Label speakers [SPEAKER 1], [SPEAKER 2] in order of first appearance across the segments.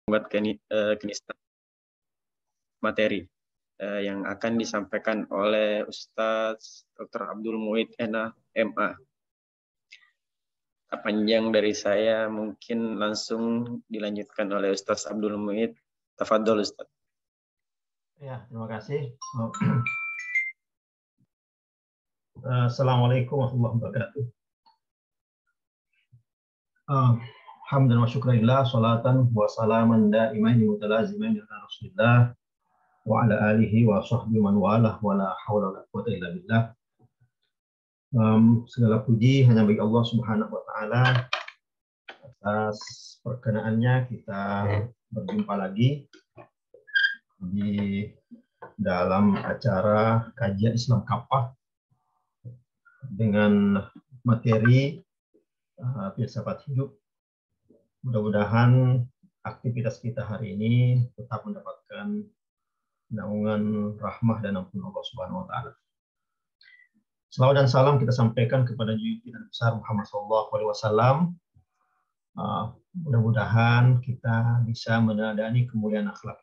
[SPEAKER 1] buat kenistaan materi yang akan disampaikan oleh Ustadz Dr. Abdul Muid Ena MA. Panjang dari saya, mungkin langsung dilanjutkan oleh Ustadz Abdul Muid. Tafadhol Ustadz.
[SPEAKER 2] Ya, terima kasih. Assalamualaikum warahmatullahi wabarakatuh. Alhamdulillah wa syukurillah, salatan wa salaman da'imaini mutalazimaini ala Rasulillah wa ala alihi wa sahbihi man walah wa la hawla wa la quwwata illa billah. Segala puji hanya bagi Allah Subhanahu wa taala. Atas perkenaannya kita berjumpa lagi di dalam acara kajian Islam Kafah dengan materi filsafat hidup. Mudah-mudahan aktivitas kita hari ini tetap mendapatkan naungan rahmah dan ampun Allah Subhanahu wa taala. Salawat dan salam kita sampaikan kepada junjungan kita besar Muhammad SAW. Mudah-mudahan kita bisa meneladani kemuliaan akhlak.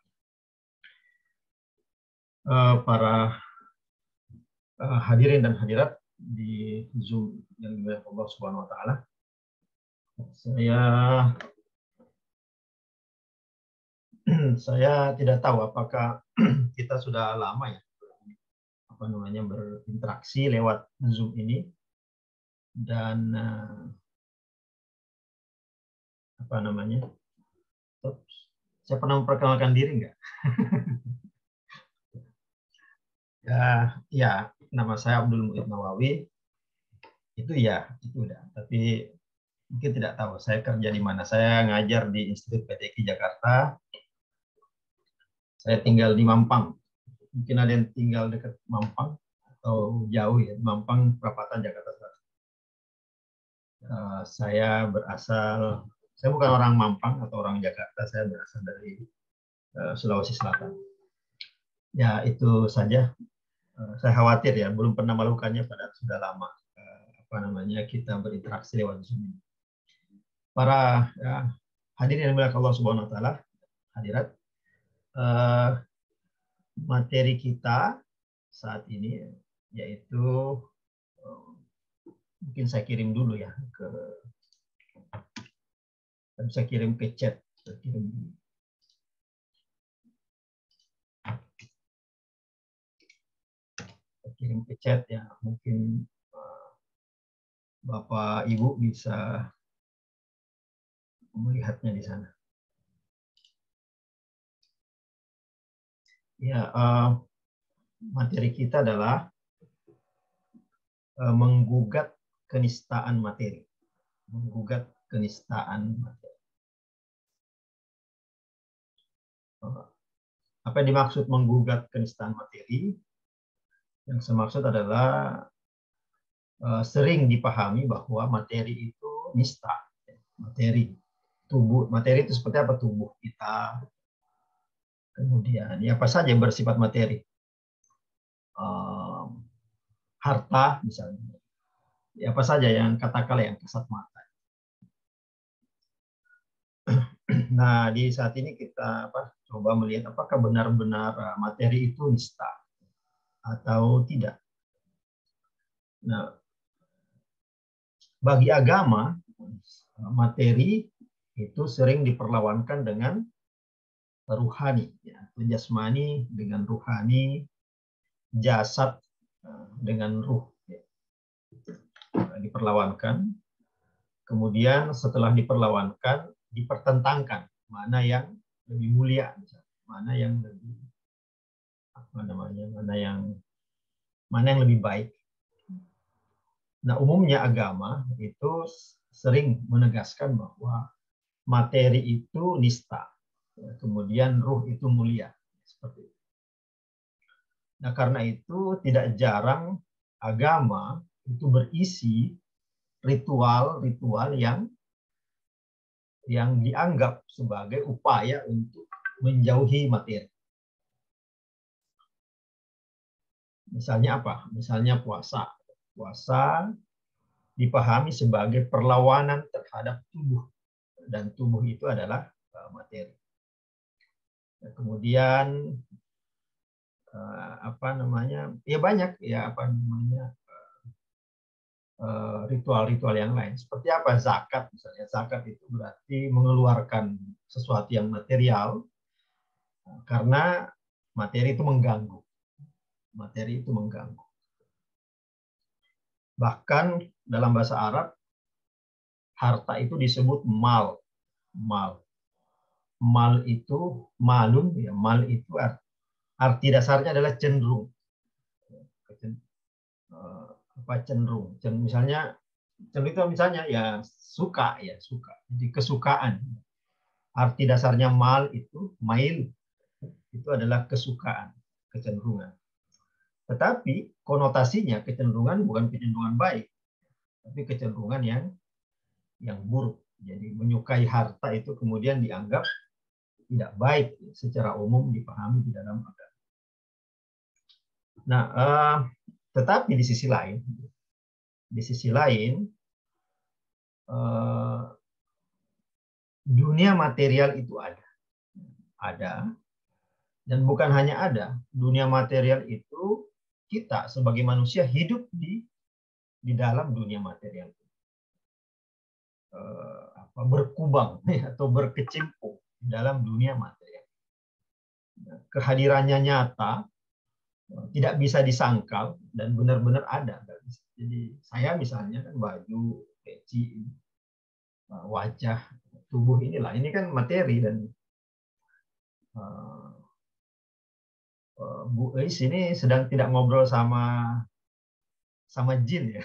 [SPEAKER 2] Para hadirin dan hadirat di Zoom yang dimuliakan Allah Subhanahu wa taala. Saya tidak tahu apakah kita sudah lama ya berinteraksi lewat Zoom ini, dan saya pernah memperkenalkan diri nggak? Ya, nama saya Abdul Muid Nawawi. Itu udah. Tapi mungkin tidak tahu saya kerja di mana. Saya ngajar di Institut PTQ Jakarta. Saya tinggal di Mampang. Mungkin ada yang tinggal dekat Mampang atau jauh ya, Mampang, Perapatan, Jakarta Selatan. Saya bukan orang Mampang atau orang Jakarta, saya berasal dari Sulawesi Selatan. Ya, itu saja. Saya khawatir ya, belum pernah melakukannya, padahal sudah lama kita berinteraksi lewat Zoom. Para hadirin yang dimuliakan Allah Subhanahu wa taala, hadirat, materi kita saat ini yaitu mungkin saya kirim dulu ya saya kirim ke chat, kirim ke chat ya, mungkin Bapak Ibu bisa melihatnya di sana. Ya, materi kita adalah menggugat kenistaan materi. Menggugat kenistaan materi. Apa yang dimaksud menggugat kenistaan materi? Yang saya maksud adalah sering dipahami bahwa materi itu nista. Materi itu seperti apa? Tubuh kita. Kemudian apa saja yang bersifat materi, harta misalnya, apa saja yang katakanlah yang kasat mata. Nah, di saat ini kita coba melihat apakah benar-benar materi itu nista atau tidak. Nah, bagi agama, materi itu sering diperlawankan dengan ruhani, ya, jasmani dengan ruhani, jasad dengan ruh, ya. Diperlawankan. Kemudian setelah diperlawankan, dipertentangkan mana yang lebih mulia, mana yang lebih mana yang lebih baik. Nah, umumnya agama itu sering menegaskan bahwa materi itu nista. Kemudian ruh itu mulia, seperti itu. Nah, karena itu tidak jarang agama itu berisi ritual-ritual yang dianggap sebagai upaya untuk menjauhi materi. Misalnya apa? Misalnya puasa. Puasa dipahami sebagai perlawanan terhadap tubuh, dan tubuh itu adalah materi. Kemudian apa namanya? Ya banyak ya apa namanya? Ritual-ritual yang lain. Seperti apa? Zakat misalnya. Zakat itu berarti mengeluarkan sesuatu yang material karena materi itu mengganggu. Materi itu mengganggu. Bahkan dalam bahasa Arab, harta itu disebut mal. Mal. Mal itu malun, ya. Mal itu arti dasarnya adalah cenderung. Apa cenderung? Misalnya cenderung itu misalnya ya suka, ya suka. Jadi kesukaan. Arti dasarnya mal itu mail itu adalah kesukaan, kecenderungan. Tetapi konotasinya kecenderungan bukan kecenderungan baik, tapi kecenderungan yang buruk. Jadi menyukai harta itu kemudian dianggap tidak baik secara umum dipahami di dalam agama. Nah, tetapi di sisi lain, dunia material itu ada, dan bukan hanya ada, dunia material itu kita sebagai manusia hidup di dalam dunia material, berkubang atau berkecimpung di dalam dunia material. Kehadirannya nyata, tidak bisa disangkal dan benar-benar ada. Jadi saya misalnya kan baju, peci, wajah, tubuh inilah, ini kan materi dan Bu Eis ini sedang tidak ngobrol sama jin ya,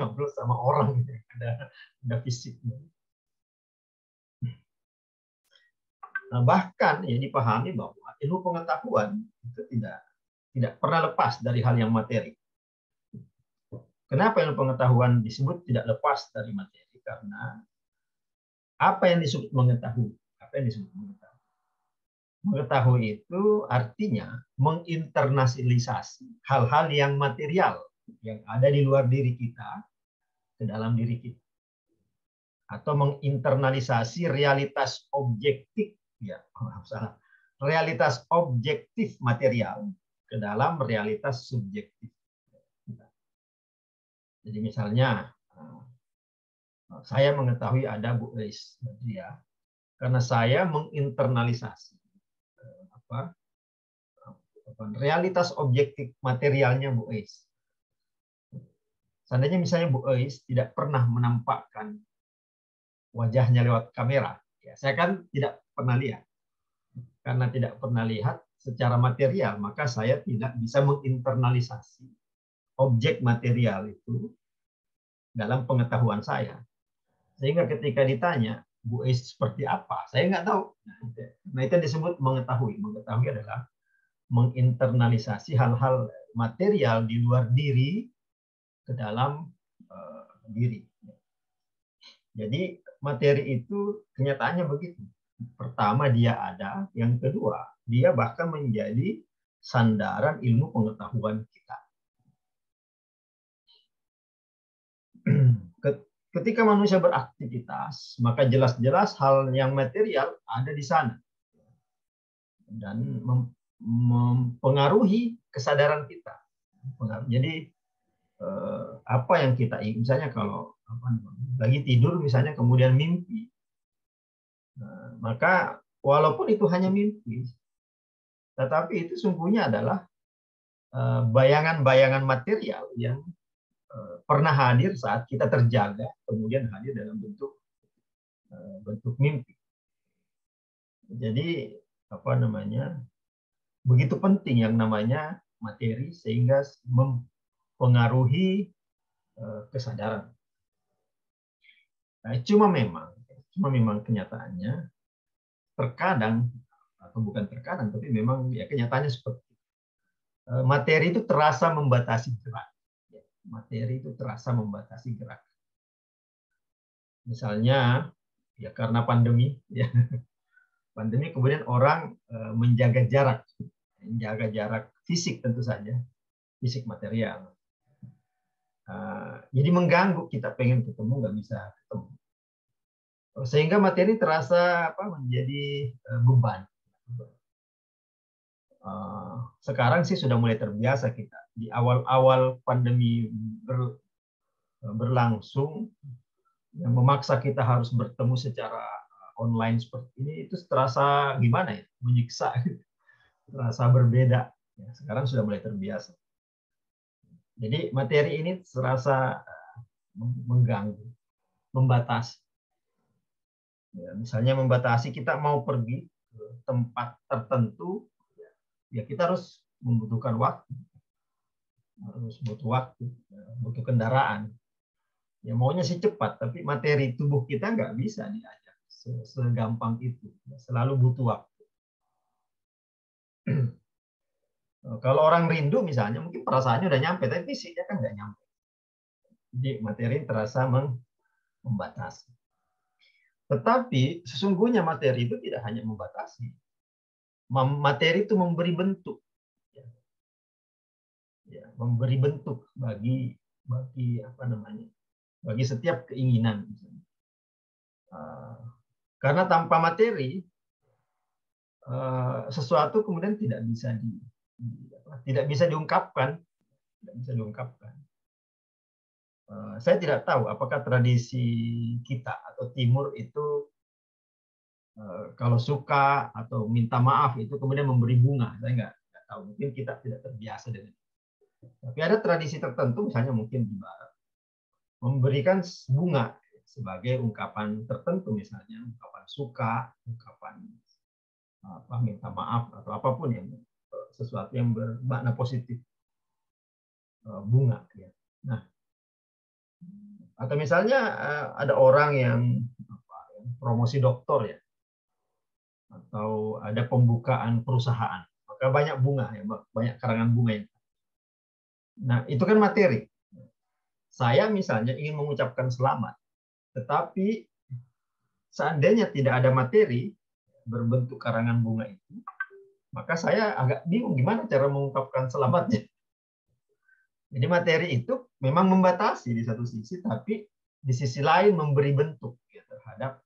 [SPEAKER 2] ngobrol sama orang gitu. Ada fisiknya. Nah, bahkan ya dipahami bahwa ilmu pengetahuan itu tidak pernah lepas dari hal yang materi. Kenapa ilmu pengetahuan disebut tidak lepas dari materi? Karena apa yang disebut mengetahui? Apa yang disebut mengetahui? Mengetahui itu artinya menginternalisasi hal-hal yang material yang ada di luar diri kita ke dalam diri kita, atau menginternalisasi realitas objektif, ya salah, realitas objektif material ke dalam realitas subjektif. Jadi misalnya saya mengetahui ada Bu Eis, ya, karena saya menginternalisasi realitas objektif materialnya Bu Eis. Seandainya misalnya Bu Eis tidak pernah menampakkan wajahnya lewat kamera, ya, saya kan tidak pernah lihat. Karena tidak pernah lihat secara material, maka saya tidak bisa menginternalisasi objek material itu dalam pengetahuan saya. Sehingga ketika ditanya, Bu Eis seperti apa? Saya nggak tahu. Nah, itu disebut mengetahui. Mengetahui adalah menginternalisasi hal-hal material di luar diri ke dalam diri. Jadi materi itu kenyataannya begitu. Pertama, dia ada. Yang kedua, dia bahkan menjadi sandaran ilmu pengetahuan kita. Ketika manusia beraktivitas, maka jelas-jelas hal yang material ada di sana dan mempengaruhi kesadaran kita. Jadi apa yang kita ingin, misalnya kalau lagi tidur misalnya kemudian mimpi, maka walaupun itu hanya mimpi, tetapi itu sungguhnya adalah bayangan-bayangan material yang pernah hadir saat kita terjaga, kemudian hadir dalam bentuk mimpi. Jadi apa namanya, begitu penting yang namanya materi sehingga mempengaruhi kesadaran. Nah, cuma memang kenyataannya terkadang, atau bukan terkadang, tapi memang ya kenyataannya seperti materi itu terasa membatasi gerak. Materi itu terasa membatasi gerak. Misalnya ya karena pandemi, ya pandemi kemudian orang menjaga jarak fisik, tentu saja fisik material. Jadi mengganggu, kita pengen ketemu nggak bisa ketemu, sehingga materi terasa menjadi beban. Sekarang sih sudah mulai terbiasa kita. Di awal-awal pandemi berlangsung, yang memaksa kita harus bertemu secara online seperti ini, itu terasa gimana ya, menyiksa, terasa berbeda. Ya, sekarang sudah mulai terbiasa. Jadi materi ini terasa mengganggu, membatasi. Ya, misalnya membatasi kita mau pergi ke tempat tertentu, ya kita harus membutuhkan waktu, butuh kendaraan. Ya maunya sih cepat, tapi materi tubuh kita nggak bisa diajak segampang itu. Selalu butuh waktu. Kalau orang rindu misalnya, mungkin perasaannya udah nyampe, tapi fisiknya kan nggak nyampe. Jadi materi terasa membatasi. Tetapi sesungguhnya materi itu tidak hanya membatasi. Materi itu memberi bentuk. Ya, memberi bentuk bagi apa namanya? Bagi setiap keinginan. Karena tanpa materi, sesuatu kemudian tidak bisa diungkapkan. Saya tidak tahu apakah tradisi kita atau Timur itu kalau suka atau minta maaf itu kemudian memberi bunga. Saya nggak tahu. Mungkin kita tidak terbiasa dengan itu. Tapi ada tradisi tertentu, misalnya mungkin di Barat, memberikan bunga sebagai ungkapan tertentu, misalnya ungkapan suka, ungkapan minta maaf atau apapun yang sesuatu yang bermakna positif, bunga. Ya. Nah, atau misalnya ada orang yang promosi doktor ya, atau ada pembukaan perusahaan, maka banyak bunga ya, banyak karangan bunga yang. Nah, itu kan materi. Saya misalnya ingin mengucapkan selamat, tetapi seandainya tidak ada materi berbentuk karangan bunga itu, maka saya agak bingung gimana cara mengungkapkan selamatnya. Jadi materi itu memang membatasi di satu sisi, tapi di sisi lain memberi bentuk ya, terhadap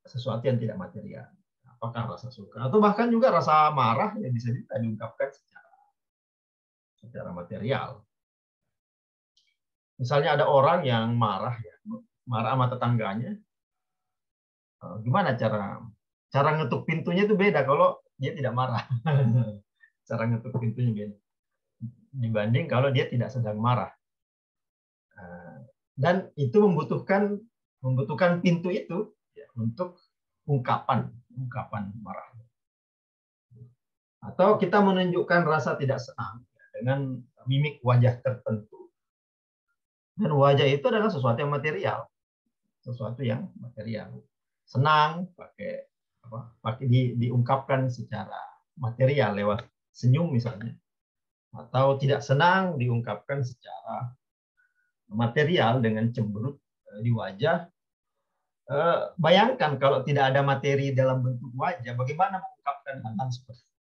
[SPEAKER 2] sesuatu yang tidak material. Apakah rasa suka atau bahkan juga rasa marah yang bisa juga diungkapkan secara material. Misalnya ada orang yang marah sama tetangganya, gimana cara ngetuk pintunya itu beda kalau dia tidak marah. Cara ngetuk pintunya beda dibanding kalau dia tidak sedang marah. Dan itu membutuhkan pintu itu ya, untuk ungkapan marah. Atau kita menunjukkan rasa tidak senang dengan mimik wajah tertentu. Dan wajah itu adalah sesuatu yang material. Senang pakai diungkapkan secara material lewat senyum misalnya. Atau tidak senang diungkapkan secara material dengan cemberut di wajah. Bayangkan kalau tidak ada materi dalam bentuk wajah, bagaimana mengungkapkan hal-hal seperti itu?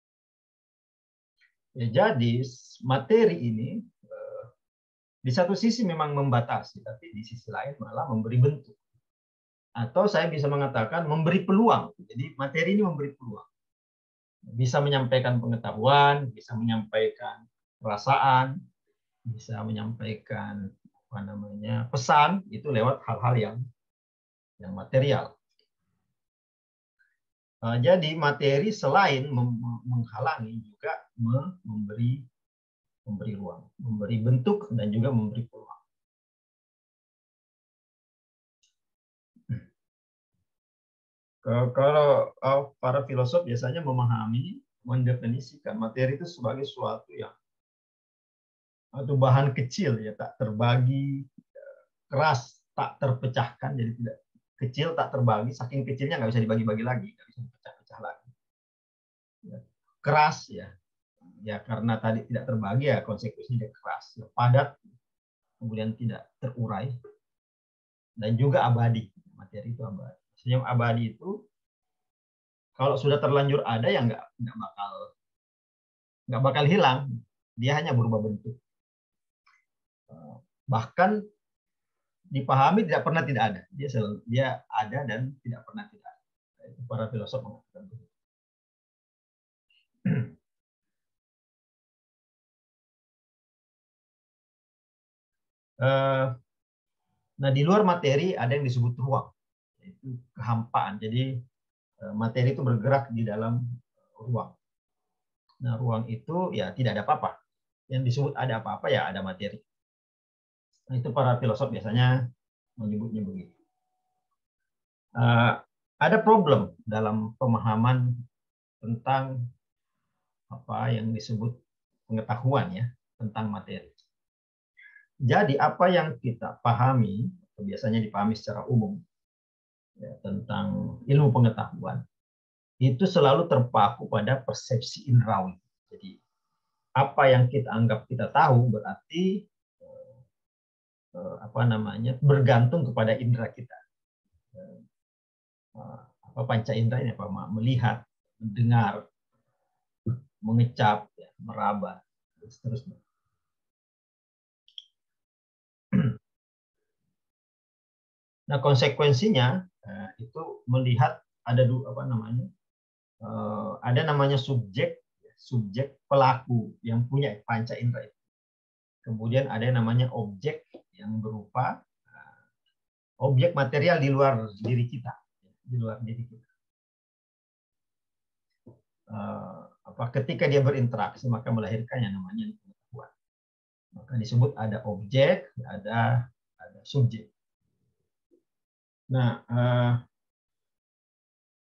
[SPEAKER 2] Ya, jadi materi ini di satu sisi memang membatasi, tapi di sisi lain malah memberi bentuk. Atau saya bisa mengatakan memberi peluang. Jadi materi ini memberi peluang. Bisa menyampaikan pengetahuan, bisa menyampaikan perasaan, bisa menyampaikan pesan itu lewat hal-hal yang material. Jadi materi selain menghalangi juga memberi ruang, memberi bentuk dan juga memberi peluang. Kalau para filosof biasanya mendefinisikan materi itu sebagai suatu yang atau bahan kecil ya, tak terbagi, keras, tak terpecahkan, jadi tidak kecil, tak terbagi, saking kecilnya nggak bisa dibagi-bagi lagi, nggak bisa dipecah-pecah lagi. Ya, keras ya karena tadi tidak terbagi ya konsekuensinya keras, ya, padat, kemudian tidak terurai, dan juga abadi. Materi itu abadi. Senyum abadi itu kalau sudah terlanjur ada ya nggak bakal hilang, dia hanya berubah bentuk. Bahkan dipahami tidak pernah tidak ada, dia ada dan tidak pernah tidak ada. Itu para filosof mengatakan begitu. Nah, di luar materi ada yang disebut ruang, yaitu kehampaan. Jadi materi itu bergerak di dalam ruang. Nah, ruang itu ya tidak ada apa-apa. Yang disebut ada apa-apa ya ada materi. Nah, itu para filosof biasanya menyebutnya begitu. Ada problem dalam pemahaman tentang apa yang disebut pengetahuan ya tentang materi. Jadi apa yang kita pahami, biasanya dipahami secara umum ya, tentang ilmu pengetahuan, itu selalu terpaku pada persepsi indrawi. Jadi apa yang kita anggap kita tahu berarti apa namanya bergantung kepada indera kita. Apa panca indera ini apa melihat, mendengar, mengecap, ya, meraba, dan seterusnya. Nah, konsekuensinya itu melihat ada dua apa namanya, ada namanya subjek pelaku yang punya panca indera. Kemudian ada yang namanya objek yang berupa objek material di luar diri kita, di luar diri kita. Ketika dia berinteraksi maka melahirkan yang namanya pengetahuan. Maka disebut ada objek, ada subjek. Nah,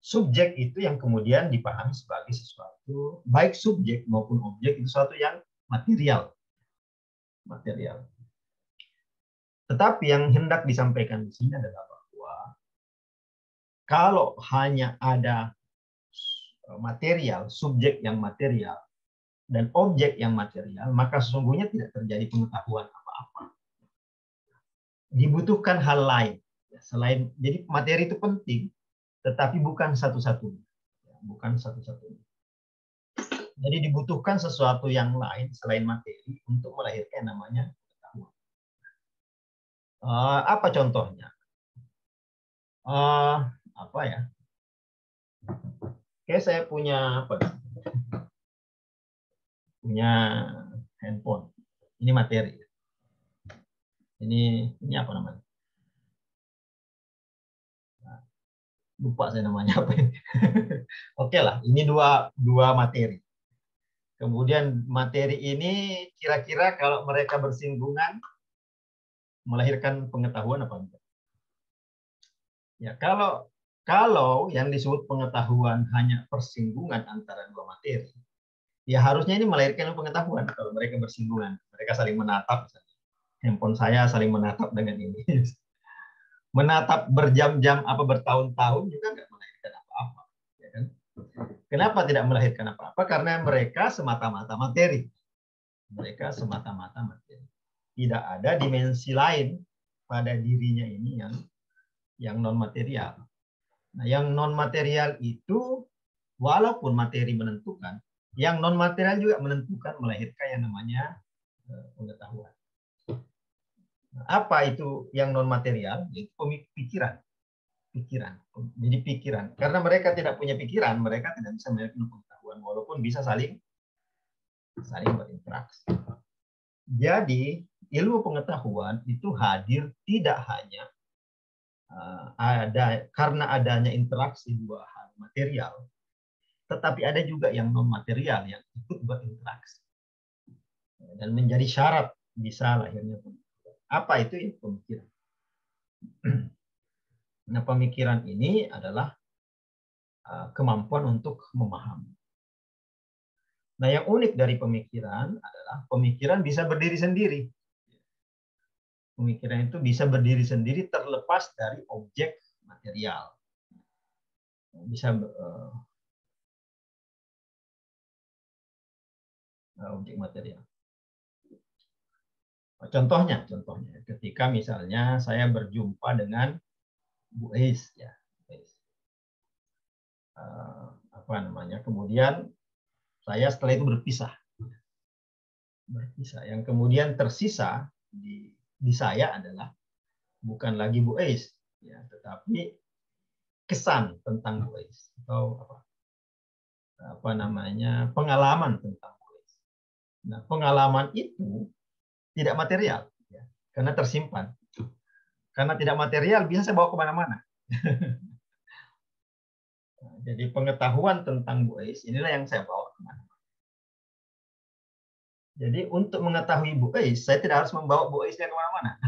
[SPEAKER 2] subjek itu yang kemudian dipahami sebagai sesuatu, baik subjek maupun objek itu sesuatu yang material. Tetapi yang hendak disampaikan di sini adalah bahwa kalau hanya ada material, subjek yang material, dan objek yang material, maka sesungguhnya tidak terjadi pengetahuan apa-apa. Dibutuhkan hal lain. Selain, jadi materi itu penting, tetapi bukan satu-satunya. Bukan satu-satunya. Jadi dibutuhkan sesuatu yang lain selain materi untuk melahirkan namanya pengetahuan. Apa contohnya? Apa ya? Oke, saya punya apa? Punya handphone. Ini materi. Ini apa namanya? Lupa saya namanya apa ini. Oke lah, ini dua materi. Kemudian materi ini kira-kira kalau mereka bersinggungan melahirkan pengetahuan apa enggak? Ya, kalau yang disebut pengetahuan hanya persinggungan antara dua materi, ya harusnya ini melahirkan pengetahuan kalau mereka bersinggungan. Mereka saling menatap, misalnya. Handphone saya saling menatap dengan ini. Menatap berjam-jam apa bertahun-tahun juga nggak melahirkan apa-apa. Ya kan? Kenapa tidak melahirkan apa-apa? Karena mereka semata-mata materi. Mereka semata-mata materi. Tidak ada dimensi lain pada dirinya ini yang non material. Nah, yang non material itu walaupun materi menentukan, yang non material juga menentukan melahirkan yang namanya pengetahuan. Nah, apa itu yang non material? Itu pikiran. Jadi pikiran. Karena mereka tidak punya pikiran, mereka tidak bisa melahirkan pengetahuan walaupun bisa saling berinteraksi. Jadi ilmu pengetahuan itu hadir tidak hanya karena adanya interaksi dua hal material, tetapi ada juga yang non material yang ikut berinteraksi dan menjadi syarat bisa lahirnya pengetahuan. Apa itu ya? Pemikiran. Nah, pemikiran ini adalah kemampuan untuk memahami. Nah, yang unik dari pemikiran adalah pemikiran bisa berdiri sendiri. Pemikiran itu bisa berdiri sendiri terlepas dari objek material. Bisa objek material. Contohnya ketika misalnya saya berjumpa dengan Bu Eis, ya, apa namanya, kemudian saya setelah itu berpisah. Yang kemudian tersisa di saya adalah bukan lagi Bu Eis, ya, tetapi kesan tentang Bu Eis atau apa namanya, pengalaman tentang Bu Eis. Nah, pengalaman itu tidak material, ya, karena tersimpan. Karena tidak material bisa saya bawa kemana-mana. Jadi pengetahuan tentang Bu Ais inilah yang saya bawa kemana-mana. Jadi untuk mengetahui Bu Ais, saya tidak harus membawa Bu Aisnya kemana-mana.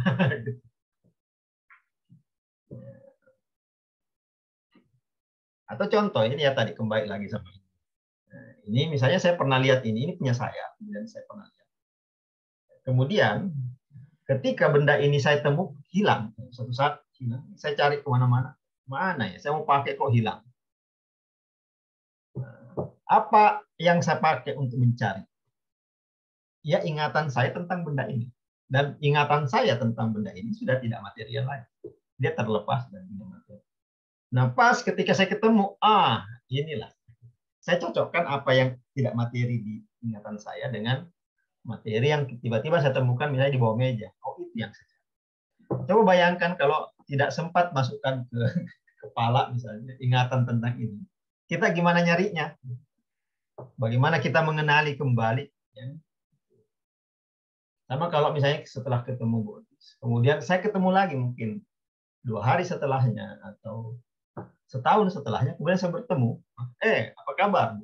[SPEAKER 2] Atau contoh ini ya tadi kembali lagi sama ini. Ini misalnya saya pernah lihat ini punya saya, kemudian saya pernah lihat. Kemudian ketika benda ini saya temuk hilang, suatu saat hilang, saya cari kemana-mana, mana ya? Saya mau pakai kok hilang. Apa yang saya pakai untuk mencari? Ya ingatan saya tentang benda ini. Dan ingatan saya tentang benda ini sudah tidak material lagi. Dia terlepas dari tidak material. Nah pas ketika saya ketemu, inilah. Saya cocokkan apa yang tidak materi di ingatan saya dengan materi yang tiba-tiba saya temukan misalnya di bawah meja. Oh itu yang saya cari. Coba bayangkan kalau tidak sempat masukkan ke kepala misalnya ingatan tentang ini. Kita gimana nyarinya? Bagaimana kita mengenali kembali? Ya? Sama kalau misalnya setelah ketemu Bu Ais, kemudian saya ketemu lagi mungkin 2 hari setelahnya atau setahun setelahnya, kemudian saya bertemu, apa kabar?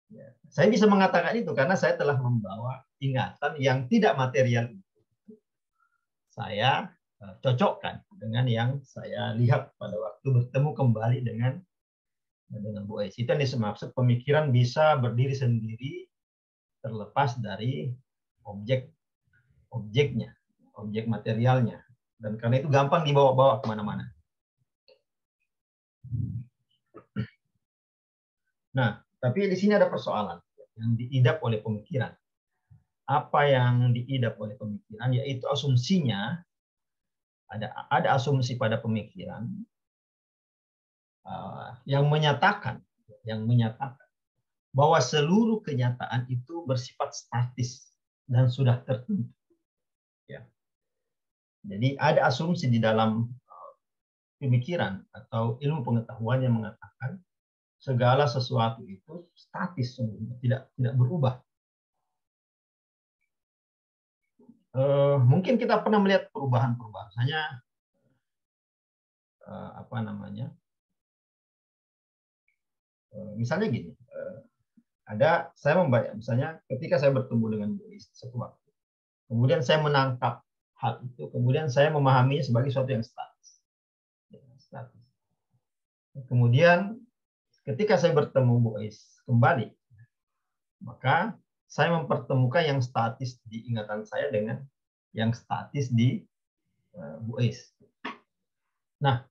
[SPEAKER 2] Ya, saya bisa mengatakan itu karena saya telah membawa ingatan yang tidak material itu. Saya cocokkan dengan yang saya lihat pada waktu bertemu kembali dengan Bu Ais. Itu yang dimaksud pemikiran bisa berdiri sendiri terlepas dari objeknya, objek materialnya. Dan karena itu gampang dibawa-bawa kemana-mana. Nah, tapi di sini ada persoalan yang diidap oleh pemikiran. Apa yang diidap oleh pemikiran, yaitu asumsinya, ada asumsi pada pemikiran yang menyatakan bahwa seluruh kenyataan itu bersifat statis dan sudah tertentu. Ya. Jadi ada asumsi di dalam pemikiran atau ilmu pengetahuan yang mengatakan segala sesuatu itu statis, tidak berubah. Mungkin kita pernah melihat perubahan-perubahan, misalnya misalnya gini, saya membayar, misalnya ketika saya bertemu dengan Bu Ais satu waktu, kemudian saya menangkap hal itu, kemudian saya memahaminya sebagai sesuatu yang statis. Kemudian ketika saya bertemu Bu Ais kembali, maka saya mempertemukan yang statis di ingatan saya dengan yang statis di Bu Ais. Nah,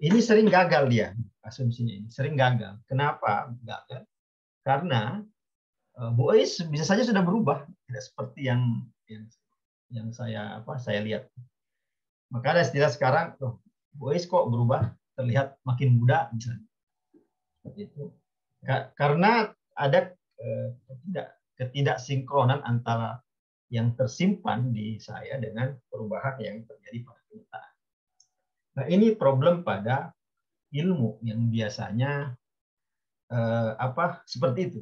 [SPEAKER 2] ini sering gagal dia, asumsinya ini sering gagal. Kenapa gagal? Karena Bu Ais bisa saja sudah berubah, tidak seperti yang saya lihat. Maka ada istilah sekarang, Bu Ais kok berubah, terlihat makin muda misalnya. Itu karena ada ketidaksinkronan antara yang tersimpan di saya dengan perubahan yang terjadi pada kenyataan. Nah, ini problem pada ilmu yang biasanya seperti itu.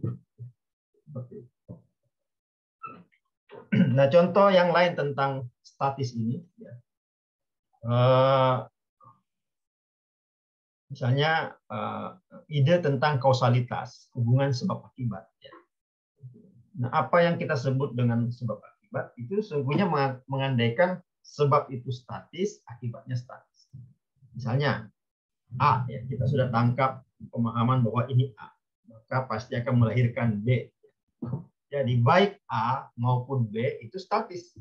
[SPEAKER 2] Nah, contoh yang lain tentang statis ini, ya. Misalnya ide tentang kausalitas, hubungan sebab akibat. Ya. Nah, apa yang kita sebut dengan sebab akibat itu sesungguhnya mengandaikan sebab itu statis, akibatnya statis. Misalnya A, ya, kita sudah tangkap pemahaman bahwa ini A, maka pasti akan melahirkan B. Jadi baik A maupun B itu statis.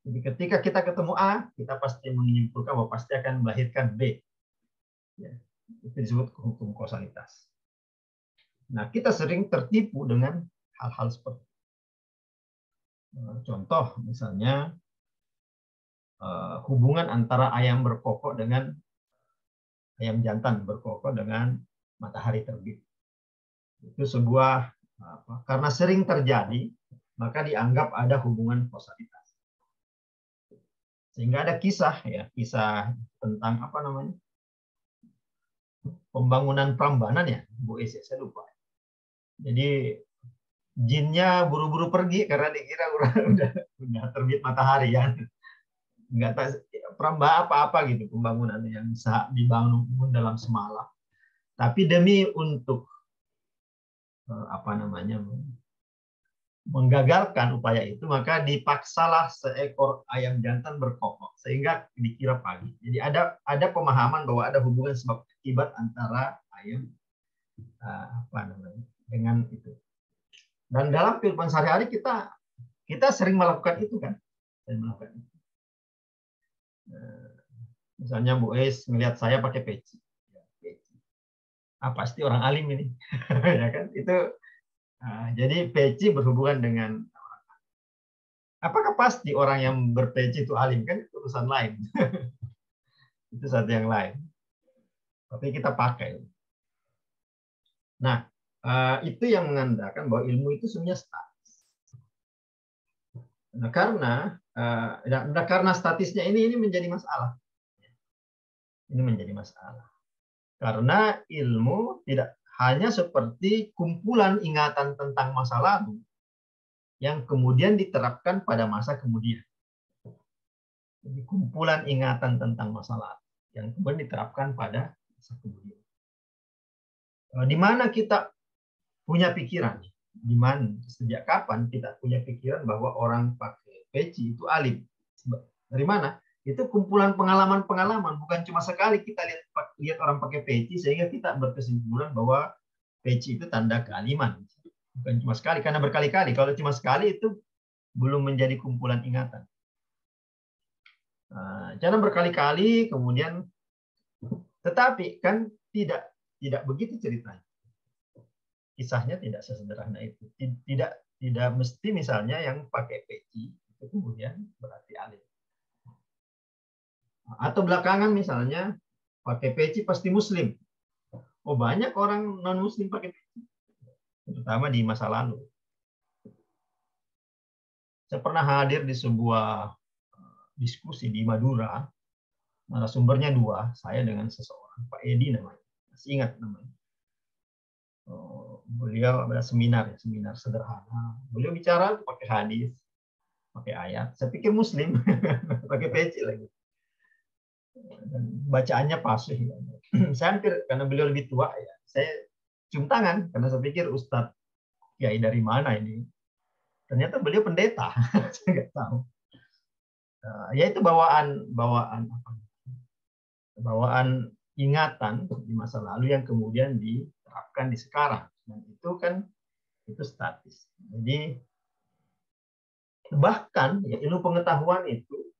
[SPEAKER 2] Jadi ketika kita ketemu A, kita pasti menyimpulkan bahwa pasti akan melahirkan B. Ya, itu disebut hukum kausalitas. Nah, kita sering tertipu dengan hal-hal seperti itu. Contoh misalnya hubungan antara ayam berkokok dengan ayam jantan berkokok dengan matahari terbit. Itu sebuah karena sering terjadi, maka dianggap ada hubungan kausalitas. Sehingga ada kisah tentang pembangunan Prambanan ya, Bu Ais, saya lupa. Jadi jinnya buru-buru pergi karena dikira udah terbit matahari ya. nggak perambah apa-apa gitu pembangunan yang bisa dibangun dalam semalam. Tapi demi untuk apa namanya menggagalkan upaya itu, maka dipaksalah seekor ayam jantan berkokok sehingga dikira pagi. Jadi ada pemahaman bahwa ada hubungan sebab akibat antara ayam apa namanya dengan itu. Dan dalam kehidupan sehari-hari kita sering melakukan itu kan, sering melakukan itu. Misalnya Bu Es melihat saya pakai peci, pasti orang alim ini, ya kan? Itu jadi peci berhubungan dengan apakah pasti orang yang berpeci itu alim, kan itu urusan lain. Itu satu yang lain. Tapi kita pakai. Nah, itu yang mengandalkan bahwa ilmu itu sebenarnya statis. Nah, karena statisnya ini menjadi masalah. Ini menjadi masalah. Karena ilmu tidak hanya seperti kumpulan ingatan tentang masa lalu yang kemudian diterapkan pada masa kemudian. Jadi kumpulan ingatan tentang masa lalu yang kemudian diterapkan pada masa kemudian. Di mana kita punya pikiran? Di mana? Sejak kapan kita punya pikiran bahwa orang pakai peci itu alim? Dari mana? Itu kumpulan pengalaman-pengalaman. Bukan cuma sekali kita lihat orang pakai peci sehingga kita berkesimpulan bahwa peci itu tanda kealiman. Bukan cuma sekali, karena berkali-kali. Kalau cuma sekali itu belum menjadi kumpulan ingatan. Karena berkali-kali kemudian, tetapi kan tidak begitu ceritanya. Kisahnya tidak sesederhana itu. Tidak mesti misalnya yang pakai peci itu kemudian berarti alim. Atau belakangan misalnya pakai peci pasti muslim. Oh, banyak orang non muslim pakai peci, terutama di masa lalu. Saya pernah hadir di sebuah diskusi di Madura. Narasumbernya dua, saya dengan seseorang, Pak Edi namanya, masih ingat namanya. Beliau ada seminar sederhana. Beliau bicara pakai hadis, pakai ayat. Saya pikir muslim, pakai peci lagi. Dan bacaannya fasih. Saya hampir, karena beliau lebih tua, ya, saya cium tangan karena saya pikir Ustadz kiai dari mana ini. Ternyata beliau pendeta, saya nggak tahu. Yaitu bawaan ingatan di masa lalu yang kemudian diterapkan di sekarang. Dan itu kan itu statis. Jadi bahkan ya, ilmu pengetahuan itu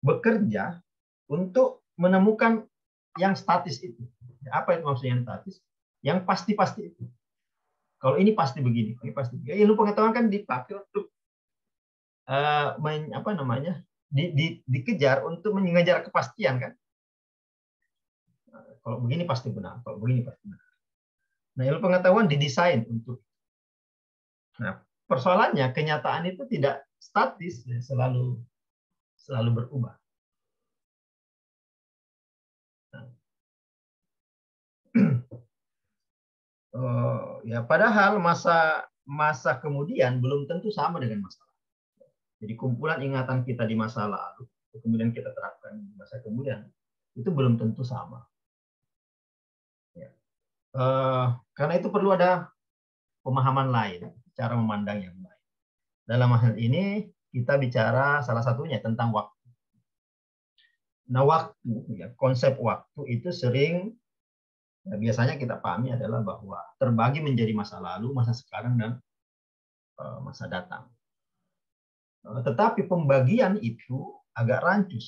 [SPEAKER 2] bekerja untuk menemukan yang statis itu. Apa itu maksudnya yang statis? Yang pasti-pasti itu. Kalau ini pasti begini, ini pasti. Ilmu pengetahuan kan dipakai untuk dikejar untuk mengejar kepastian kan. Kalau begini pasti benar, kalau begini pasti benar. Nah, ilmu pengetahuan didesain untuk. Nah, persoalannya kenyataan itu tidak statis, ya, selalu berubah. Ya, padahal masa kemudian belum tentu sama dengan masa lalu. Jadi kumpulan ingatan kita di masa lalu, kemudian kita terapkan di masa kemudian, itu belum tentu sama. Ya. Karena itu perlu ada pemahaman lain, cara memandang yang lain. Dalam hal ini kita bicara salah satunya tentang waktu. Nah, waktu, ya, konsep waktu itu sering biasanya kita pahami adalah bahwa terbagi menjadi masa lalu, masa sekarang, dan masa datang. Tetapi pembagian itu agak rancu.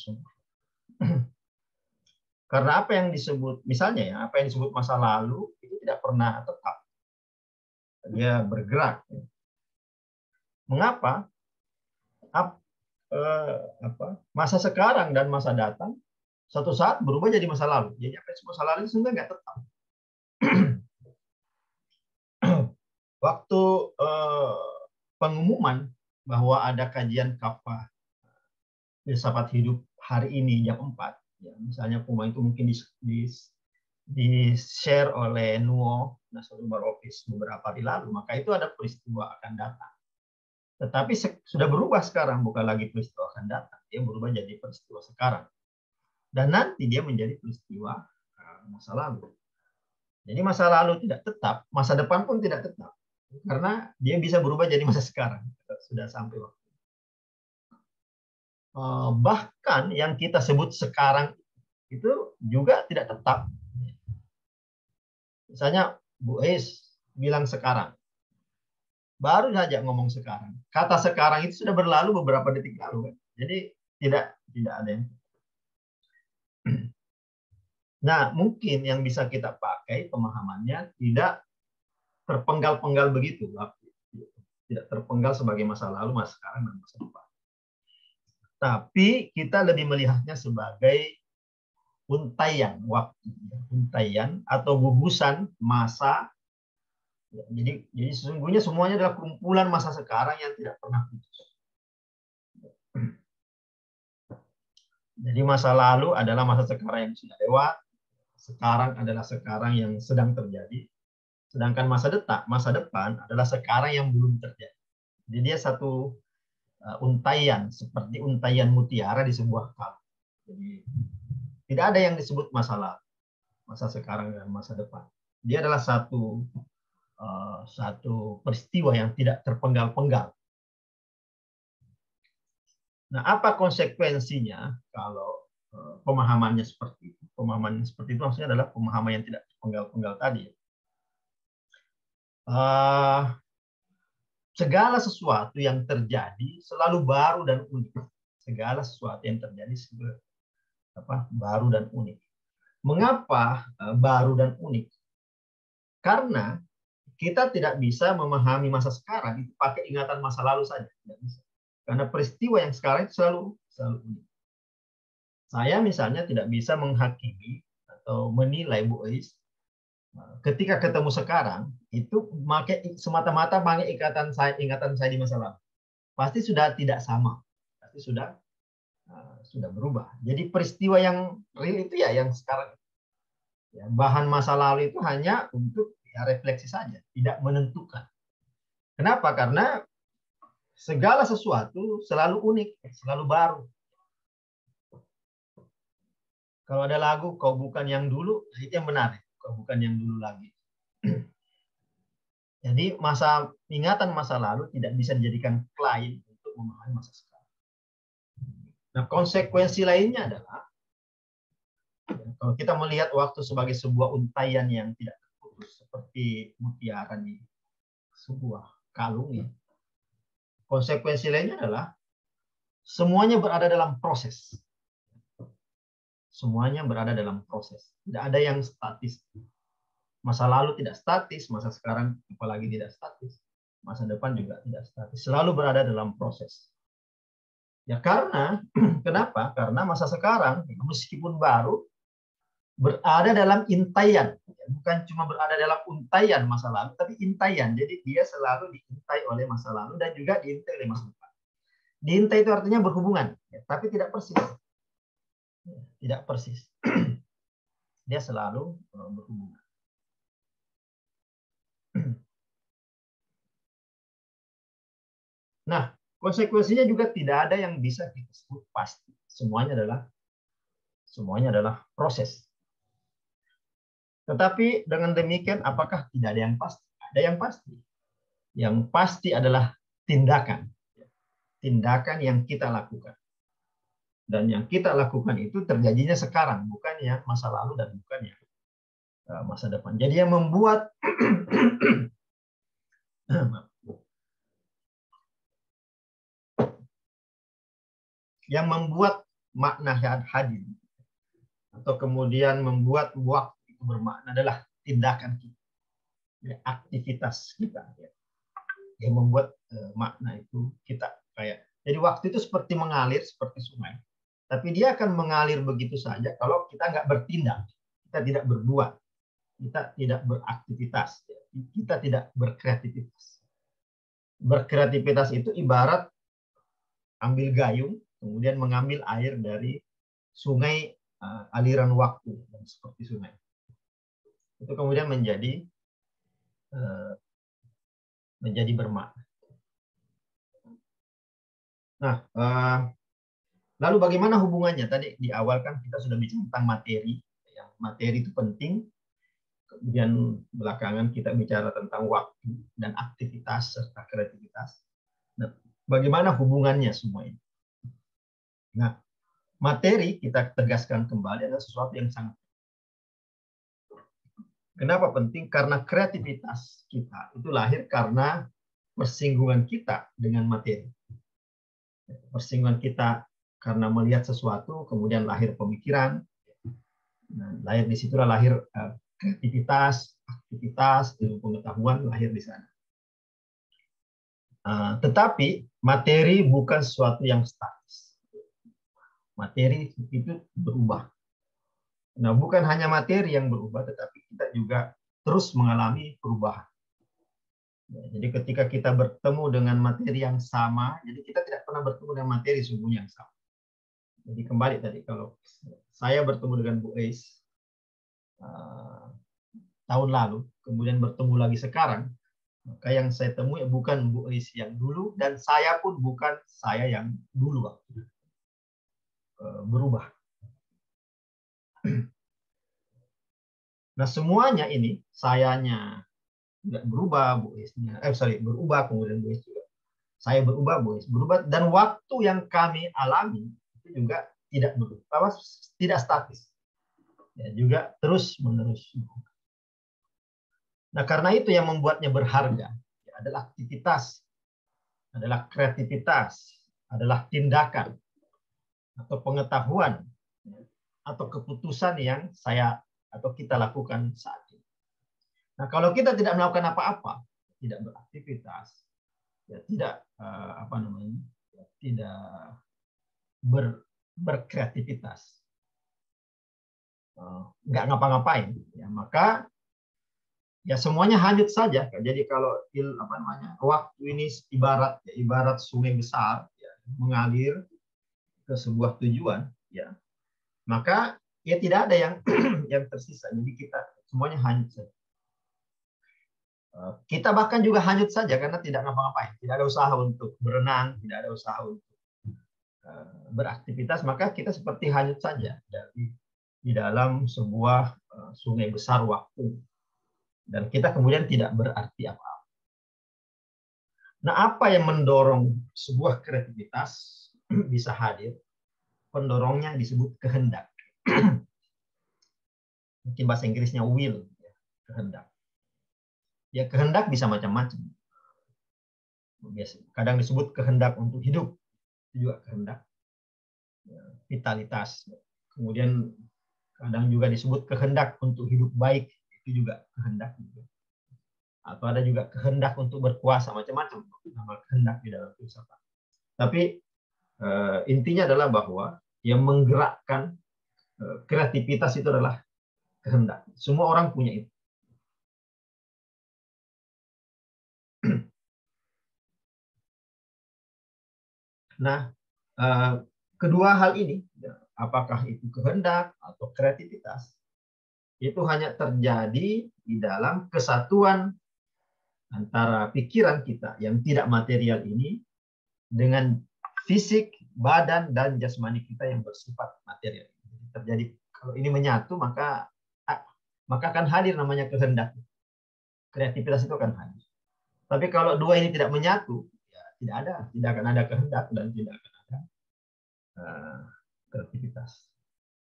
[SPEAKER 2] Karena apa yang disebut, misalnya ya, apa yang disebut masa lalu itu tidak pernah tetap. Dia bergerak. Mengapa? Masa sekarang dan masa datang suatu saat berubah jadi masa lalu. Jadi apa yang disebut masa lalu itu sebenarnya nggak tetap. Waktu pengumuman bahwa ada kajian kafah filsafat hidup hari ini jam 4, ya, misalnya pengumuman itu mungkin di-share oleh Nuo Nasrul Barofis beberapa hari lalu, maka itu ada peristiwa akan datang. Tetapi sudah berubah sekarang, bukan lagi peristiwa akan datang, dia berubah jadi peristiwa sekarang. Dan nanti dia menjadi peristiwa masa lalu. Jadi masa lalu tidak tetap, masa depan pun tidak tetap. Karena dia bisa berubah jadi masa sekarang. Sudah sampai waktu. Bahkan yang kita sebut sekarang itu juga tidak tetap. Misalnya Bu Eis bilang sekarang. Baru saja ngomong sekarang. Kata sekarang itu sudah berlalu beberapa detik lalu. Kan? Jadi tidak ada yang. Nah, mungkin yang bisa kita pakai pemahamannya tidak terpenggal-penggal begitu. Tidak terpenggal sebagai masa lalu, masa sekarang, dan masa depan. Tapi kita lebih melihatnya sebagai untaian waktu, untaian atau gugusan masa. Jadi sesungguhnya semuanya adalah kumpulan masa sekarang yang tidak pernah putus. Jadi masa lalu adalah masa sekarang yang sudah lewat, sekarang adalah sekarang yang sedang terjadi, sedangkan masa depan adalah sekarang yang belum terjadi. Jadi dia satu untaian, seperti untaian mutiara di sebuah kalung. Jadi tidak ada yang disebut masa lalu, masa sekarang dan masa depan. Dia adalah satu peristiwa yang tidak terpenggal-penggal. Nah, apa konsekuensinya kalau pemahamannya seperti itu? Pemahaman seperti itu maksudnya adalah pemahaman yang tidak terpenggal-penggal tadi. Segala sesuatu yang terjadi selalu baru dan unik. Segala sesuatu yang terjadi baru dan unik. Mengapa baru dan unik? Karena kita tidak bisa memahami masa sekarang itu pakai ingatan masa lalu saja. Tidak bisa. Karena peristiwa yang sekarang itu selalu unik. Saya misalnya tidak bisa menghakimi atau menilai Bu Eis ketika ketemu sekarang itu semata-mata pakai ingatan saya di masa lalu. Pasti sudah tidak sama. Pasti sudah berubah. Jadi peristiwa yang real itu ya yang sekarang. Ya, bahan masa lalu itu hanya untuk refleksi saja, tidak menentukan. Kenapa? Karena segala sesuatu selalu unik, selalu baru. Kalau ada lagu Kau Bukan Yang Dulu, itu yang benar. Kau bukan yang dulu lagi. Jadi ingatan masa lalu tidak bisa dijadikan klaim untuk memahami masa sekarang. Nah, konsekuensi lainnya adalah kalau kita melihat waktu sebagai sebuah untaian yang tidak terputus seperti mutiara di sebuah kalung ya. Konsekuensi lainnya adalah semuanya berada dalam proses. Semuanya berada dalam proses. Tidak ada yang statis. Masa lalu tidak statis, masa sekarang apalagi tidak statis. Masa depan juga tidak statis. Selalu berada dalam proses. Ya karena, kenapa? Karena masa sekarang, meskipun baru, berada dalam intaian. Bukan cuma berada dalam untaian masa lalu, tapi intaian. Jadi dia selalu diintai oleh masa lalu dan juga diintai oleh masa depan. Diintai itu artinya berhubungan, tapi tidak persis. Tidak persis. Dia selalu berhubungan. Nah, konsekuensinya juga tidak ada yang bisa kita sebut pasti. Semuanya adalah proses. Tetapi dengan demikian, apakah tidak ada yang pasti? Ada yang pasti. Yang pasti adalah tindakan. Tindakan yang kita lakukan. Dan yang kita lakukan itu terjadinya sekarang, bukannya masa lalu dan bukannya masa depan. Jadi yang membuat makna hadir atau kemudian membuat waktu itu bermakna adalah tindakan kita, ya, aktivitas kita, ya, yang membuat makna itu kita kayak. Jadi waktu itu seperti mengalir seperti sungai, tapi dia akan mengalir begitu saja kalau kita nggak bertindak, kita tidak berbuat, kita tidak beraktivitas, kita tidak berkreativitas. Berkreativitas itu ibarat ambil gayung, kemudian mengambil air dari sungai aliran waktu seperti sungai. Itu kemudian menjadi bermakna. Nah, lalu bagaimana hubungannya? Tadi di awal kan kita sudah bicara tentang materi. Yang materi itu penting. Kemudian belakangan kita bicara tentang waktu dan aktivitas serta kreativitas. Nah, bagaimana hubungannya semua ini? Nah, materi kita tegaskan kembali adalah sesuatu yang sangat. Kenapa penting? Karena kreativitas kita itu lahir karena persinggungan kita dengan materi. Persinggungan kita karena melihat sesuatu, kemudian lahir pemikiran. Nah, lahir di situlah lahir kreativitas, aktivitas, ilmu pengetahuan lahir di sana. Tetapi materi bukan sesuatu yang statis. Materi itu berubah. Nah, bukan hanya materi yang berubah, tetapi kita juga terus mengalami perubahan. Jadi ketika kita bertemu dengan materi yang sama, jadi kita tidak pernah bertemu dengan materi sungguhnya yang sama. Jadi kembali tadi, kalau saya bertemu dengan Bu Eis tahun lalu, kemudian bertemu lagi sekarang, maka yang saya temui bukan Bu Eis yang dulu, dan saya pun bukan saya yang dulu. Berubah. Nah, semuanya ini, sayanya tidak berubah, Bu Eisnya, berubah, kemudian Bu Eis juga. Saya berubah, Bu Eis berubah, dan waktu yang kami alami itu juga tidak berubah, tidak statis. Ya, juga terus-menerus. Nah, karena itu yang membuatnya berharga ya, adalah aktivitas, adalah kreativitas, adalah tindakan atau pengetahuan atau keputusan yang saya atau kita lakukan saat ini. Nah, kalau kita tidak melakukan apa-apa, tidak beraktivitas, ya tidak tidak berkreativitas, nggak ngapa-ngapain, ya maka ya semuanya hanyut saja. Jadi kalau waktu ini ibarat sungai besar ya, mengalir ke sebuah tujuan, ya maka ya tidak ada yang yang tersisa. Jadi kita semuanya hanyut saja. Kita bahkan juga hanyut saja karena tidak ngapa-ngapain, tidak ada usaha untuk berenang, tidak ada usaha untuk beraktivitas, maka kita seperti hanyut saja di dalam sebuah sungai besar waktu. Dan kita kemudian tidak berarti apa-apa. Nah, apa yang mendorong sebuah kreativitas bisa hadir? Pendorongnya disebut kehendak. Mungkin bahasa Inggrisnya will, kehendak. Ya, kehendak bisa macam-macam. Kadang disebut kehendak untuk hidup, itu juga kehendak. Vitalitas. Kemudian kadang juga disebut kehendak untuk hidup baik, itu juga kehendak juga. Atau ada juga kehendak untuk berkuasa, macam-macam nama kehendak di dalam filsafat. Tapi intinya adalah bahwa yang menggerakkan kreativitas itu adalah kehendak. Semua orang punya itu. Nah, kedua hal ini, apakah itu kehendak atau kreativitas, itu hanya terjadi di dalam kesatuan antara pikiran kita yang tidak material ini dengan fisik, badan, dan jasmani kita yang bersifat material. Terjadi kalau ini menyatu, maka akan hadir namanya kehendak. Kreativitas itu akan hadir. Tapi kalau dua ini tidak menyatu, ya tidak akan ada kehendak dan tidak akan ada kreativitas.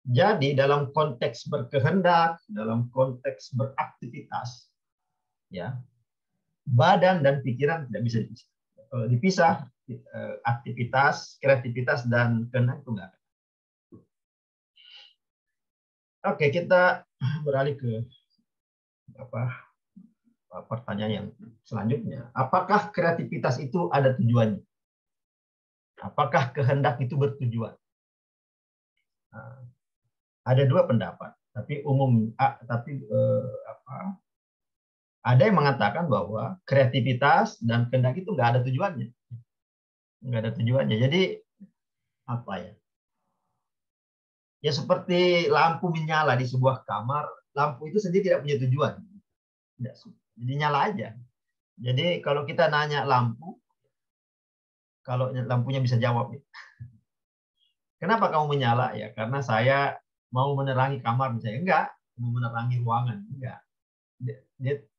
[SPEAKER 2] Jadi dalam konteks berkehendak, dalam konteks beraktivitas, ya badan dan pikiran tidak bisa dipisah. Kalau dipisah, aktivitas, kreativitas, dan kehendak itu enggak. Oke, kita beralih ke pertanyaan yang selanjutnya. Apakah kreativitas itu ada tujuannya? Apakah kehendak itu bertujuan? Ada dua pendapat, tapi ada yang mengatakan bahwa kreativitas dan kehendak itu nggak ada tujuannya. Nggak ada tujuannya. Jadi apa ya? Ya seperti lampu menyala di sebuah kamar, lampu itu sendiri tidak punya tujuan. Tidak, jadi nyala aja. Jadi kalau kita nanya lampu, kalau lampunya bisa jawab. Kenapa kamu menyala? Ya karena saya mau menerangi kamar misalnya. Enggak, mau menerangi ruangan. Enggak.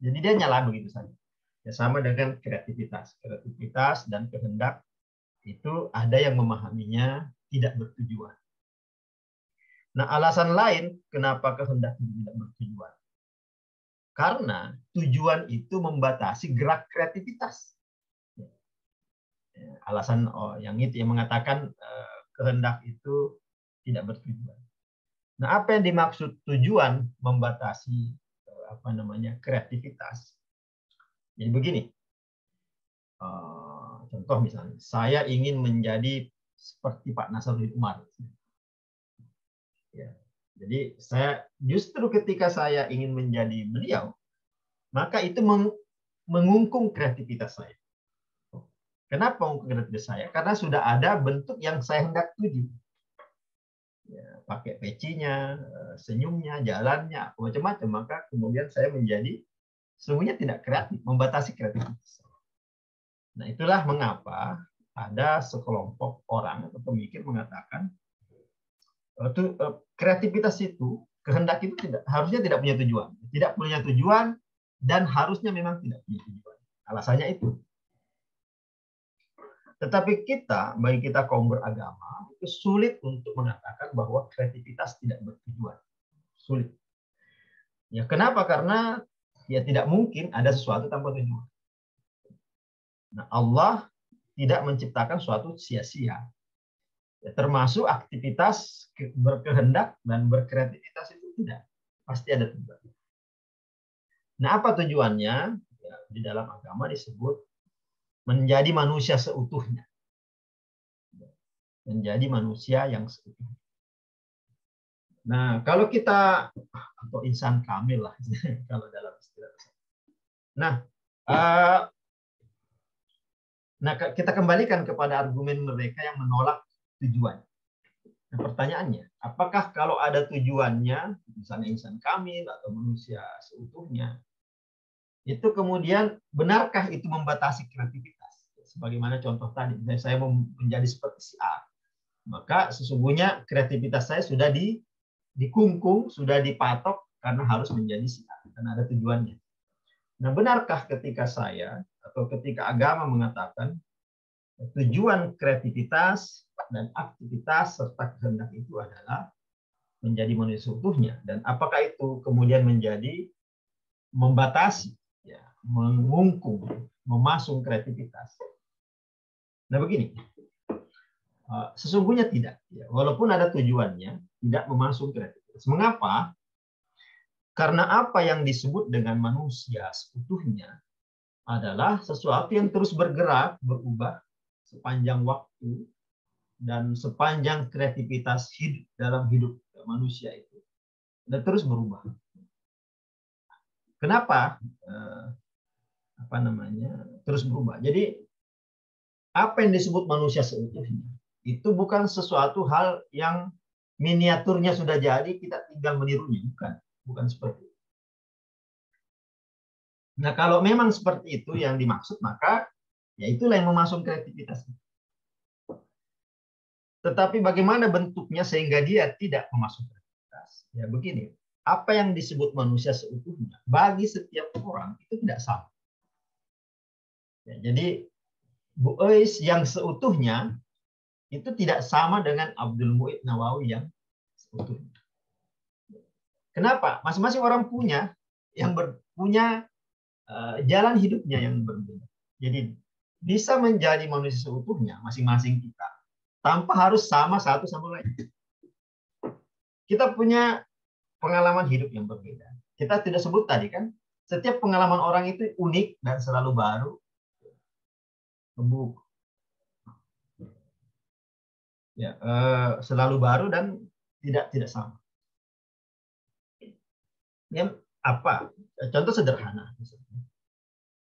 [SPEAKER 2] Jadi dia nyala begitu saja. Ya, sama dengan kreativitas. Kreativitas dan kehendak itu ada yang memahaminya tidak bertujuan. Nah, alasan lain kenapa kehendak itu tidak bertujuan. Karena tujuan itu membatasi gerak kreativitas. Alasan yang itu yang mengatakan kehendak itu tidak bertujuan. Nah, apa yang dimaksud tujuan membatasi kreativitas? Jadi begini, contoh misalnya, saya ingin menjadi seperti Pak Nasaruddin Umar. Ya. Jadi saya justru ketika saya ingin menjadi beliau, maka itu mengungkung kreativitas saya. Kenapa mengungkung kreativitas saya? Karena sudah ada bentuk yang saya hendak tuju. Ya, pakai pecinya, senyumnya, jalannya, macam-macam. Maka kemudian saya menjadi sesungguhnya tidak kreatif, membatasi kreativitas. Nah, itulah mengapa ada sekelompok orang atau pemikir mengatakan kreativitas itu, kehendak itu harusnya tidak punya tujuan. Tidak punya tujuan dan harusnya memang tidak punya tujuan. Alasannya itu. Tetapi bagi kita kaum beragama, itu sulit untuk mengatakan bahwa kreativitas tidak bertujuan. Sulit. Ya, kenapa? Karena ya tidak mungkin ada sesuatu tanpa tujuan. Nah, Allah tidak menciptakan suatu sia-sia. Ya, termasuk aktivitas berkehendak dan berkreativitas itu tidak. Pasti ada tujuan. Nah, apa tujuannya? Ya, di dalam agama disebut menjadi manusia seutuhnya. Menjadi manusia yang seutuhnya. Nah, kalau kita atau insan kamil lah kalau dalam istilah. Nah, kita kembalikan kepada argumen mereka yang menolak tujuan. Nah, pertanyaannya, apakah kalau ada tujuannya, misalnya insan kamil atau manusia seutuhnya, itu kemudian benarkah itu membatasi kreativitas? Sebagaimana contoh tadi, saya mau menjadi seperti si A, maka sesungguhnya kreativitas saya sudah dikungkung, sudah dipatok karena harus menjadi si A, karena ada tujuannya. Nah, benarkah ketika saya atau ketika agama mengatakan tujuan kreativitas dan aktivitas serta kehendak itu adalah menjadi manusia seutuhnya, dan apakah itu kemudian menjadi membatasi, ya, mengungkung, memasung kreativitas? Nah, begini, sesungguhnya tidak, ya, walaupun ada tujuannya, tidak memasung kreativitas. Mengapa? Karena apa yang disebut dengan manusia seutuhnya adalah sesuatu yang terus bergerak, berubah sepanjang waktu dan sepanjang kreativitas hidup dalam hidup manusia itu dan terus berubah. Kenapa? Terus berubah. Jadi apa yang disebut manusia seutuhnya itu bukan sesuatu hal yang miniaturnya sudah jadi, kita tinggal menirunya, bukan seperti itu. Nah, kalau memang seperti itu yang dimaksud, maka ya itulah yang memasung kreativitas. Tetapi bagaimana bentuknya sehingga dia tidak memasung kreativitas? Ya begini, apa yang disebut manusia seutuhnya bagi setiap orang itu tidak sama. Ya, jadi Bu Eis yang seutuhnya itu tidak sama dengan Abdul Mu'id Nawawi yang seutuhnya. Kenapa? Masing-masing orang punya jalan hidupnya yang berbeda. Jadi bisa menjadi manusia seutuhnya masing-masing kita tanpa harus sama satu sama lain. Kita punya pengalaman hidup yang berbeda. Kita tidak sebut tadi kan, setiap pengalaman orang itu unik dan selalu baru. Ya, selalu baru dan tidak sama. Yang apa? Contoh sederhana, misalnya.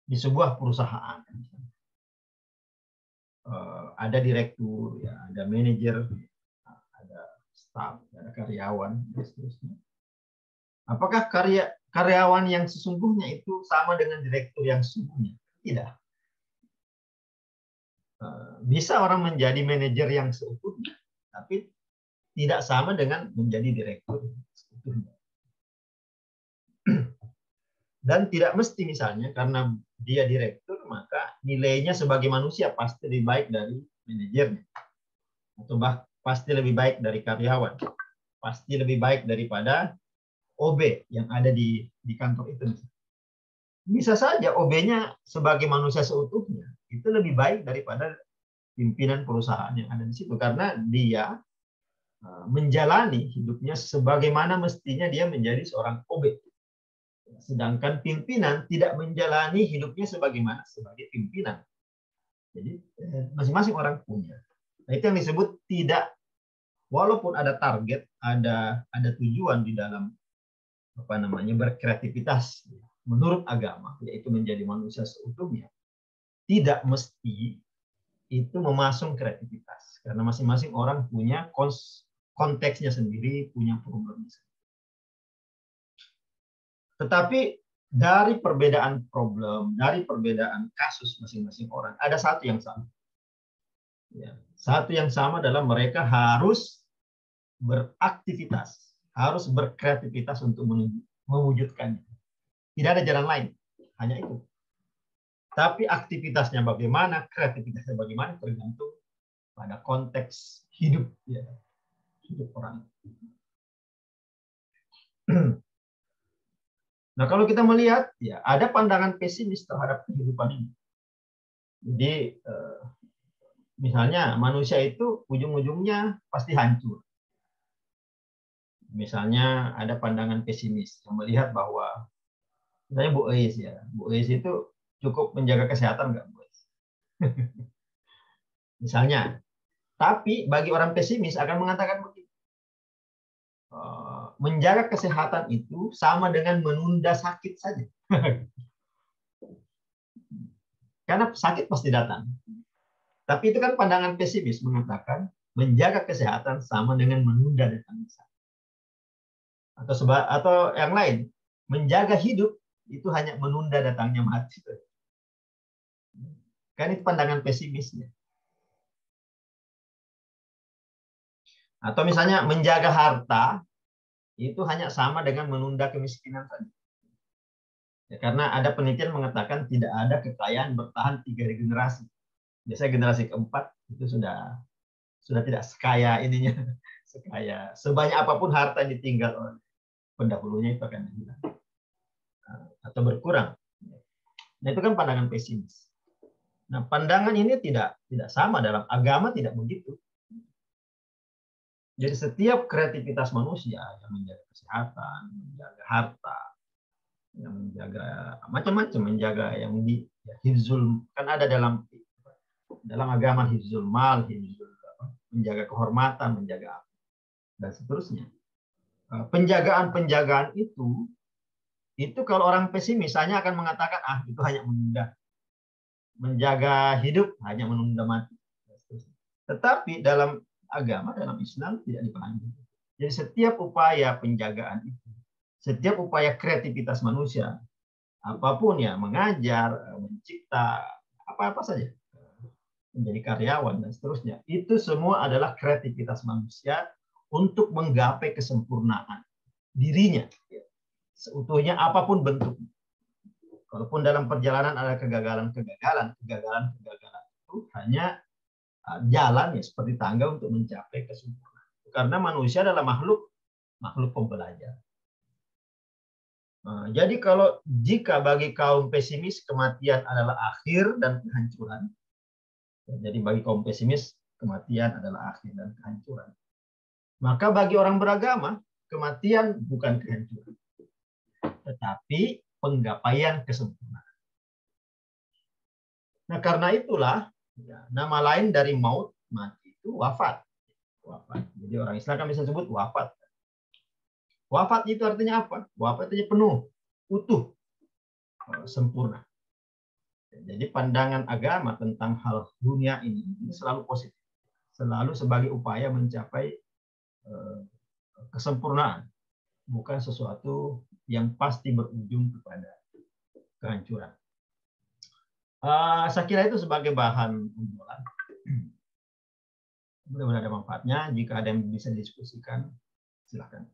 [SPEAKER 2] Di sebuah perusahaan, ada direktur, ya, ada manajer, ada staf, ada karyawan, dan seterusnya. Apakah karyawan yang sesungguhnya itu sama dengan direktur yang sesungguhnya? Tidak. Bisa orang menjadi manajer yang seutuhnya, tapi tidak sama dengan menjadi direktur seutuhnya. Dan tidak mesti misalnya karena dia direktur, maka nilainya sebagai manusia pasti lebih baik dari manajernya. Atau pasti lebih baik dari karyawan. Pasti lebih baik daripada OB yang ada di kantor itu. Bisa saja OB-nya sebagai manusia seutuhnya itu lebih baik daripada pimpinan perusahaan yang ada di situ, karena dia menjalani hidupnya sebagaimana mestinya dia menjadi seorang OB. Sedangkan pimpinan tidak menjalani hidupnya sebagaimana sebagai pimpinan. Jadi masing-masing orang punya. Nah, itu yang disebut tidak, walaupun ada target, ada tujuan di dalam berkreativitas menurut agama, yaitu menjadi manusia seutuhnya, tidak mesti itu memasung kreativitas, karena masing-masing orang punya konteksnya sendiri, punya problemnya sendiri. Tetapi dari perbedaan problem, dari perbedaan kasus masing-masing orang, ada satu yang sama. Ya, satu yang sama adalah mereka harus beraktivitas, harus berkreativitas untuk mewujudkannya. Tidak ada jalan lain, hanya itu. Tapi aktivitasnya bagaimana, kreativitasnya bagaimana, tergantung pada konteks hidup, ya, hidup orang. Nah, kalau kita melihat, ya ada pandangan pesimis terhadap kehidupan ini. Jadi, misalnya manusia itu ujung-ujungnya pasti hancur. Misalnya ada pandangan pesimis yang melihat bahwa, misalnya Bu Eis ya, Bu Eis itu cukup menjaga kesehatan nggak, Bu Eis? Misalnya, tapi bagi orang pesimis akan mengatakan begitu. Menjaga kesehatan itu sama dengan menunda sakit saja. Karena sakit pasti datang. Tapi itu kan pandangan pesimis mengatakan menjaga kesehatan sama dengan menunda datangnya sakit. Atau yang lain, menjaga hidup itu hanya menunda datangnya mati. Kan itu pandangan pesimisnya. Atau misalnya menjaga harta itu hanya sama dengan menunda kemiskinan saja. Ya, karena ada penelitian mengatakan tidak ada kekayaan bertahan 3 generasi. Biasanya generasi keempat itu sudah tidak sekaya ininya, sekaya sebanyak apapun harta yang ditinggal oleh pendahulunya itu akan hilang atau berkurang. Nah, itu kan pandangan pesimis. Nah, pandangan ini tidak sama dalam agama, tidak begitu. Jadi setiap kreativitas manusia yang menjaga kesehatan, menjaga harta, yang menjaga macam-macam, menjaga yang di hifzul, kan ada dalam agama hifzul mal, menjaga kehormatan, menjaga apa, dan seterusnya. Penjagaan itu kalau orang pesimis hanya akan mengatakan itu hanya menunda. Menjaga hidup hanya menunda mati. Tetapi dalam agama, dalam Islam tidak dipahami. Jadi setiap upaya penjagaan itu, setiap upaya kreativitas manusia, apapun ya, mengajar, mencipta, apa-apa saja, menjadi karyawan dan seterusnya, itu semua adalah kreativitas manusia untuk menggapai kesempurnaan dirinya, seutuhnya apapun bentuknya. Kalaupun dalam perjalanan ada kegagalan itu hanya jalan ya seperti tangga untuk mencapai kesempurnaan. Karena manusia adalah makhluk pembelajar. Jadi jika bagi kaum pesimis kematian adalah akhir dan kehancuran, jadi bagi kaum pesimis kematian adalah akhir dan kehancuran, maka bagi orang beragama kematian bukan kehancuran, tetapi penggapaian kesempurnaan. Nah, karena itulah nama lain dari mati itu wafat. Jadi orang Islam kan bisa sebut wafat. Wafat itu artinya apa? Wafat itu penuh, utuh, sempurna. Jadi pandangan agama tentang hal dunia ini selalu positif, selalu sebagai upaya mencapai kesempurnaan, bukan sesuatu yang pasti berujung kepada kehancuran. Saya kira itu sebagai bahan obrolan. Mudah-mudahan ada manfaatnya. Jika ada yang bisa didiskusikan, silakan.